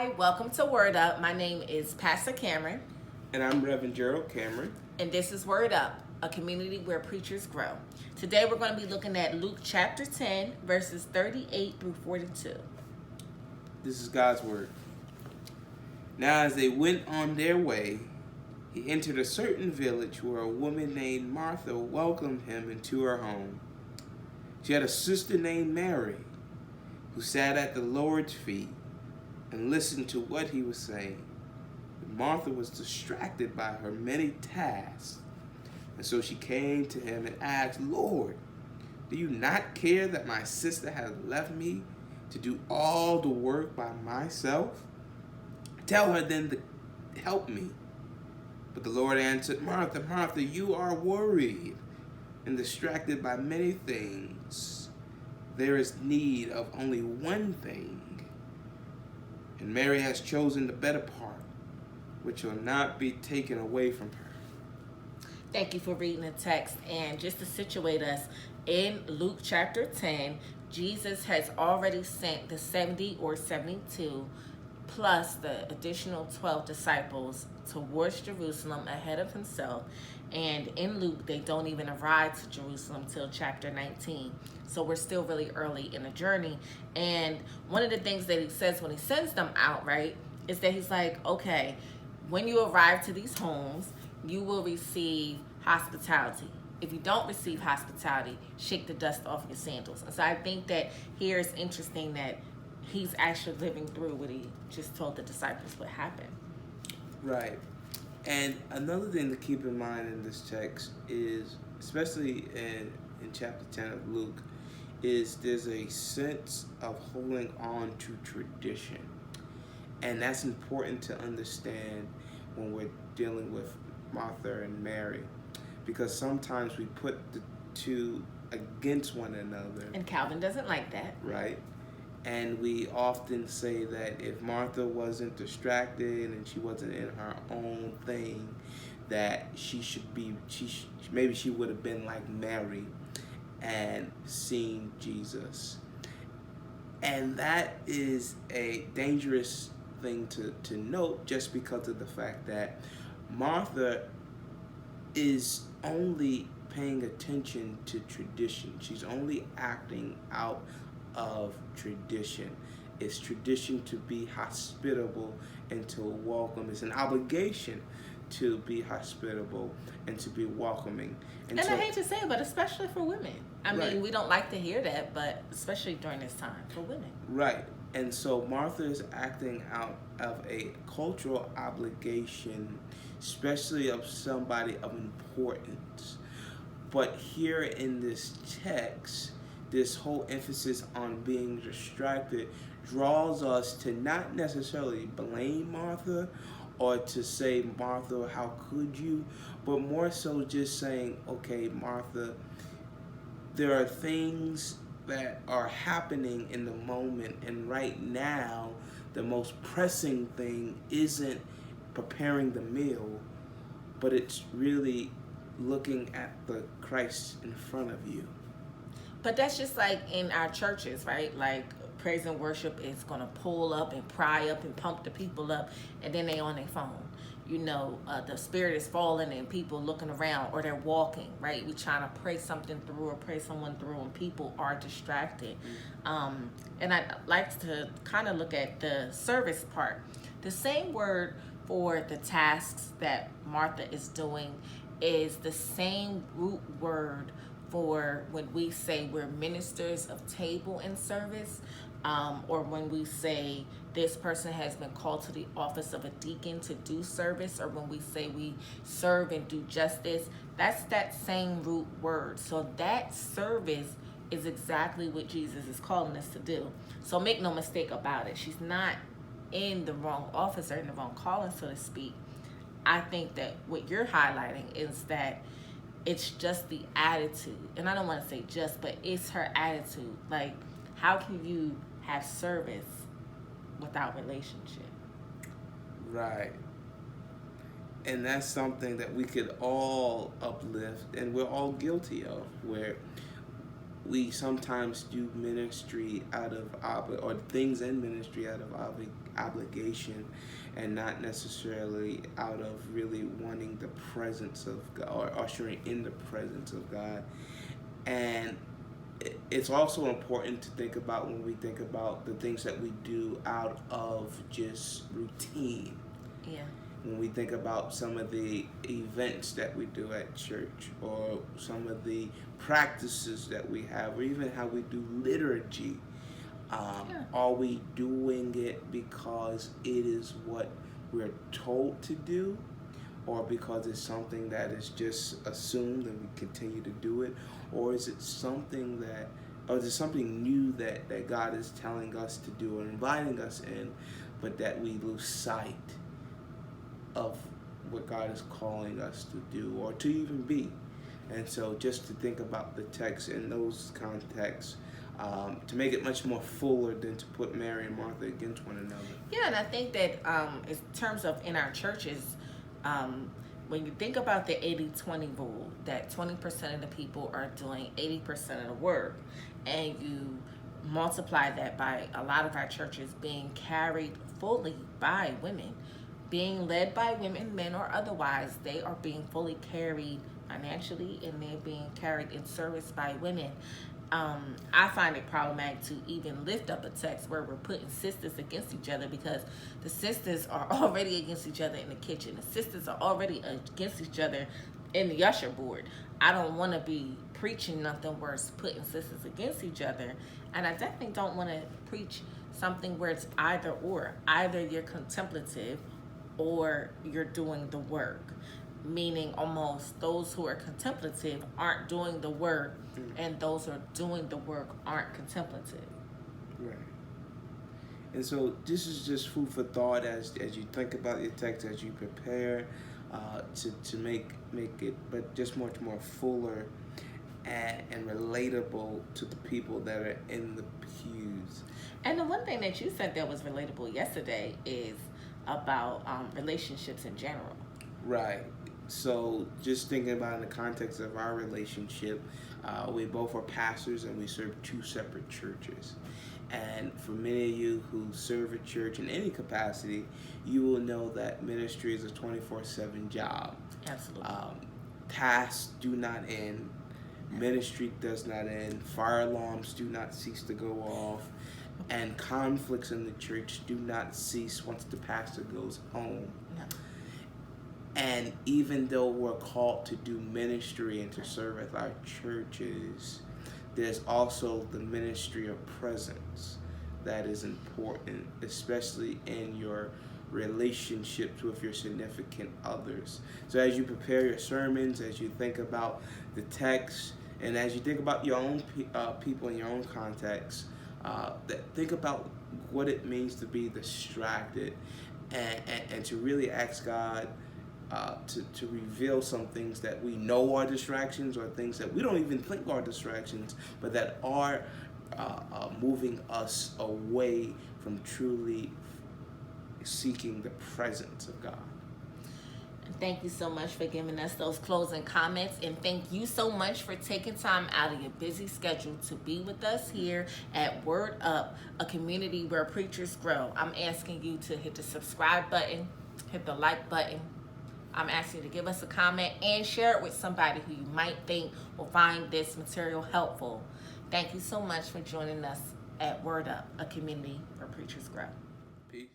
Hi, welcome to Word Up. My name is Pastor Cameron, And I'm Reverend Gerald Cameron. and this is Word Up, a community where preachers grow. Today we're going to be looking at Luke chapter 10, verses 38 through 42. This is God's word. Now, as they went on their way, he entered a certain village where a woman named Martha welcomed him into her home. She had a sister named Mary, who sat at the Lord's feet and listened to what he was saying. But Martha was distracted by her many tasks, and so she came to him and asked, "Lord, do you not care that my sister has left me to do all the work by myself? Tell her then to help me." But the Lord answered, "Martha, Martha, you are worried and distracted by many things. There is need of only one thing. And Mary has chosen the better part, which will not be taken away from her." Thank you for reading the text. And just to situate us, in Luke chapter 10, Jesus has already sent the 70 or 72 plus the additional 12 disciples towards Jerusalem ahead of himself. And in Luke, they don't even arrive to Jerusalem till chapter 19. So we're still really early in the journey. And one of the things that he says when he sends them out, right, is that he's like, okay, when you arrive to these homes, you will receive hospitality. If you don't receive hospitality, shake the dust off your sandals. And so I think that here it's interesting that he's actually living through what he just told the disciples would happen. Right. And another thing to keep in mind in this text is, especially in chapter 10 of Luke, is there's a sense of holding on to tradition. And that's important to understand when we're dealing with Martha and Mary, because sometimes we put the two against one another. And Calvin doesn't like that. Right? And we often say that if Martha wasn't distracted and she wasn't in her own thing, that maybe she would have been like Mary and seen Jesus. And that is a dangerous thing to note, just because of the fact that Martha is only paying attention to tradition. She's only acting out of tradition. It's tradition to be hospitable and to welcome. It's an obligation to be hospitable and to be welcoming. And I hate to say it, but especially for women. I mean, we don't like to hear that, but especially during this time for women. Right. And so Martha is acting out of a cultural obligation, especially of somebody of importance. But here in this text, this whole emphasis on being distracted draws us to not necessarily blame Martha or to say, "Martha, how could you?" but more so just saying, okay, Martha, there are things that are happening in the moment, and right now the most pressing thing isn't preparing the meal, but it's really looking at the Christ in front of you. But that's just like in our churches, right? Like praise and worship is going to pull up and pry up and pump the people up, and then they on their phone. You know, the spirit is falling and people looking around, or they're walking, right? We trying to pray something through or pray someone through, and people are distracted. And I like to kind of look at the service part. The same word for the tasks that Martha is doing is the same root word for when we say we're ministers of table in service, or when we say this person has been called to the office of a deacon to do service, or when we say we serve and do justice. That's that same root word. So that service is exactly what Jesus is calling us to do. So make no mistake about it. She's not in the wrong office or in the wrong calling, so to speak. I think that what you're highlighting is that it's just the attitude. And I don't want to say just, but it's her attitude. Like, how can you have service without relationship? Right. And that's something that we could all uplift, and we're all guilty of, where we sometimes do ministry out of or things in ministry out of obligation, and not necessarily out of really wanting the presence of God or ushering in the presence of God. And it's also important to think about when we think about the things that we do out of just routine. Yeah. When we think about some of the events that we do at church, or some of the practices that we have, or even how we do liturgy, are we doing it because it is what we're told to do, or because it's something that is just assumed and we continue to do it, or is it something that, or is it something new that God is telling us to do and inviting us in, but that we lose sight of what God is calling us to do or to even be. And so just to think about the text in those contexts, to make it much more fuller than to put Mary and Martha against one another. Yeah, and I think that in terms of in our churches, when you think about the 80-20 rule, that 20% of the people are doing 80% of the work, and you multiply that by a lot of our churches being carried fully by women, being led by women, men or otherwise, they are being fully carried financially, and they're being carried in service by women. I find it problematic to even lift up a text where we're putting sisters against each other, because the sisters are already against each other in the kitchen. The sisters are already against each other in the usher board. I don't want to be preaching nothing worse, putting sisters against each other. And I definitely don't want to preach something where it's either or. Either you're contemplative or you're doing the work. Meaning almost those who are contemplative aren't doing the work, and those who are doing the work aren't contemplative. Right. And so this is just food for thought as you think about your text, as you prepare to make it, but just much more fuller and relatable to the people that are in the pews. And the one thing that you said that was relatable yesterday is about relationships in general. Right. So just thinking about in the context of our relationship, we both are pastors and we serve two separate churches. And for many of you who serve a church in any capacity, you will know that ministry is a 24/7 job. Absolutely. Tasks do not end. Ministry does not end. Fire alarms do not cease to go off. And conflicts in the church do not cease once the pastor goes home. No. And even though we're called to do ministry and to serve at our churches, there's also the ministry of presence that is important, especially in your relationships with your significant others. So as you prepare your sermons, as you think about the text, and as you think about your own people in your own context, think about what it means to be distracted, and to really ask God to reveal some things that we know are distractions, or things that we don't even think are distractions, but that are moving us away from truly seeking the presence of God. Thank you so much for giving us those closing comments, and thank you so much for taking time out of your busy schedule to be with us here at Word Up, a community where preachers grow. I'm asking you to hit the subscribe button, hit the like button. I'm asking you to give us a comment and share it with somebody who you might think will find this material helpful. Thank you so much for joining us at Word Up, a community where preachers grow. Peace.